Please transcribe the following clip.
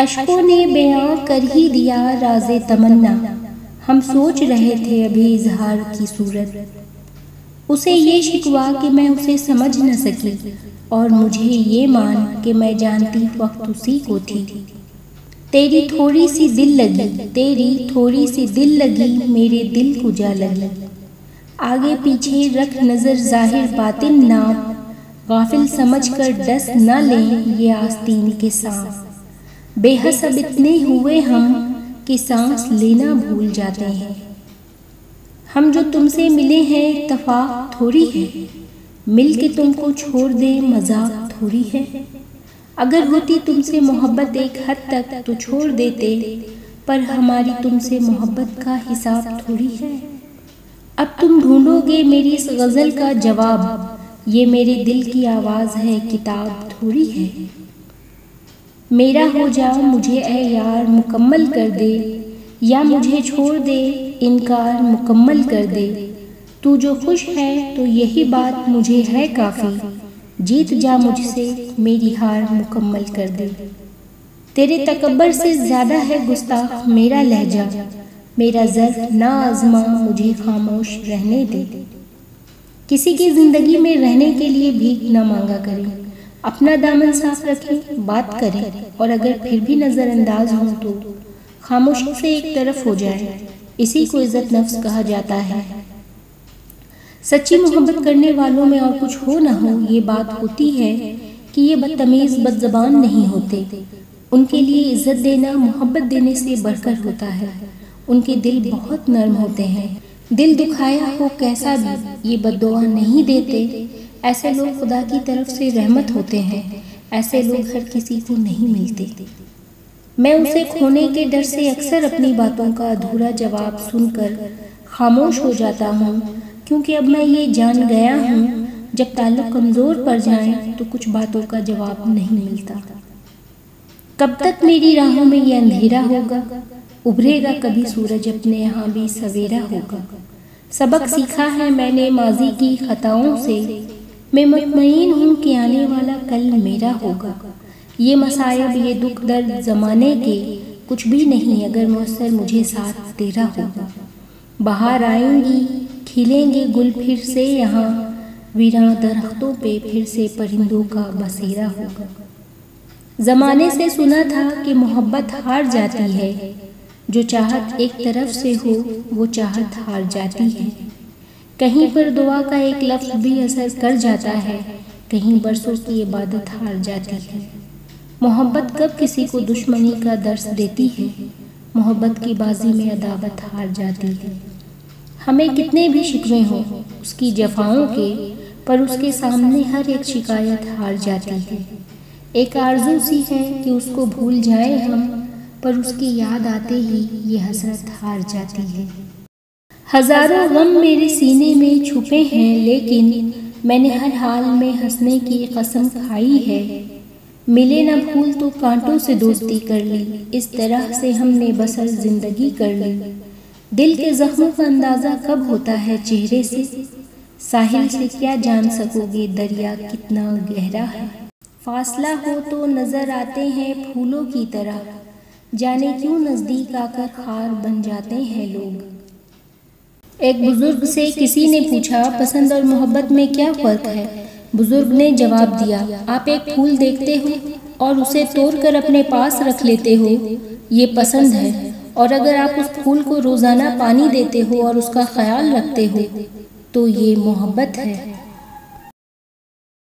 اشکوں نے بیاں کر ہی دیا راز تمنا، ہم سوچ رہے تھے ابھی اظہار کی صورت۔ اسے یہ شکوا کہ میں اسے سمجھ نہ سکی، اور مجھے یہ مان کہ میں جانتی وقت اسی کو تھی۔ تیری تھوڑی سی دل لگی، تیری تھوڑی سی دل لگی، میرے دل کو جا لگی۔ آگے پیچھے رکھ نظر ظاہر باطن ناپ، غافل سمجھ کر ڈس نہ لیں یہ آستین کے سانپ۔ بے حس اب اتنے ہوئے ہم کہ سانس لینا بھول جاتے ہیں۔ ہم جو تم سے ملے ہیں اتفاق تھوڑی ہے، مل کے تم کو چھوڑ دیں مذاق تھوڑی ہے۔ اگر ہوتی تم سے محبت ایک حد تک تو چھوڑ دیتے، پر ہماری تم سے محبت کا حساب تھوڑی ہے۔ اب تم ڈھونڈو گے میری اس غزل کا جواب، یہ میرے دل کی آواز ہے کتاب تھوڑی ہے۔ میرا ہو جا مجھے اے یار مکمل کر دے، یا مجھے چھوڑ دے انکار مکمل کر دے۔ تو جو خوش ہے تو یہی بات مجھے ہے کافی، جیت جا مجھ سے میری ہار مکمل کر دے۔ تیرے تکبر سے زیادہ ہے گستاخ میرا لہجہ، میرا ظرف نہ آزما مجھے خاموش رہنے دے۔ کسی کی زندگی میں رہنے کے لیے بھیک نہ مانگا کریں، اپنا دامن صاف رکھیں، بات کریں، اور اگر پھر بھی نظر انداز ہوں تو خاموشی سے ایک طرف ہو جائے۔ اسی کو عزت نفس کہا جاتا ہے۔ سچی محبت کرنے والوں میں اور کچھ ہو نہ ہو یہ بات ہوتی ہے کہ یہ بدتمیز بد زبان نہیں ہوتے۔ ان کے لیے عزت دینا محبت دینے سے بڑھ کر ہوتا ہے۔ ان کے دل بہت نرم ہوتے ہیں، دل دکھایا ہو کیسا بھی یہ بد دعا نہیں دیتے۔ ایسے لوگ خدا کی طرف سے رحمت ہوتے ہیں، ایسے لوگ ہر کسی کو نہیں ملتے۔ میں اسے کھونے کے ڈر سے اکثر اپنی باتوں کا ادھورا جواب سن کر خاموش ہو جاتا ہوں، کیونکہ اب میں یہ جان گیا ہوں جب تعلق کمزور پڑ جائیں تو کچھ باتوں کا جواب نہیں ملتا۔ کب تک میری راہوں میں یہ اندھیرا ہوگا، ابھرے گا کبھی سورج اپنے یہاں بھی سویرا ہوگا۔ سبق سیکھا ہے میں نے ماضی کی خطاؤں سے، میں مطمئن ہوں کہ آنے والا کل میرا ہوگا۔ یہ مصائب یہ دکھ درد زمانے کے کچھ بھی نہیں اگر مؤثر مجھے ساتھ تیرا ہوگا۔ بہار آئیں گی کھلیں گے گل پھر سے یہاں، ویراں درختوں پہ پھر سے پرندوں کا بسیرا ہوگا۔ زمانے سے سنا تھا کہ محبت ہار جاتی ہے، جو چاہت ایک طرف سے ہو وہ چاہت ہار جاتی ہے۔ کہیں پر دعا کا ایک لفظ بھی اثر کر جاتا ہے، کہیں برسوں کی عبادت ہار جاتی ہے۔ محبت کب کسی کو دشمنی کا درس دیتی ہے، محبت کی بازی میں عداوت ہار جاتی ہے۔ ہمیں کتنے بھی شکوے ہوں اس کی جفاؤں کے، پر اس کے سامنے ہر ایک شکایت ہار جاتی ہے۔ ایک آرزو سی ہے کہ اس کو بھول جائیں ہم، پر اس کی یاد آتے ہی یہ حسرت ہار جاتی ہے۔ ہزاروں غم میرے سینے میں چھپے ہیں، لیکن میں نے ہر حال میں ہنسنے کی قسم کھائی ہے۔ ملے نہ پھول تو کانٹوں سے دوستی کر لی، اس طرح سے ہم نے بسر زندگی کر لی۔ دل کے زخموں کا اندازہ کب ہوتا ہے چہرے سے، ساحل سے کیا جان سکو گے دریا کتنا گہرا ہے۔ فاصلہ ہو تو نظر آتے ہیں پھولوں کی طرح، جانے کیوں نزدیک آ کر خار بن جاتے ہیں لوگ۔ ایک بزرگ سے کسی نے پوچھا پسند اور محبت میں کیا فرق ہے؟ بزرگ نے جواب دیا، آپ ایک پھول دیکھتے ہو اور اسے توڑ کر اپنے پاس رکھ لیتے ہو، یہ پسند ہے، اور اگر آپ اس پھول کو روزانہ پانی دیتے ہو اور اس کا خیال رکھتے ہو تو یہ محبت ہے۔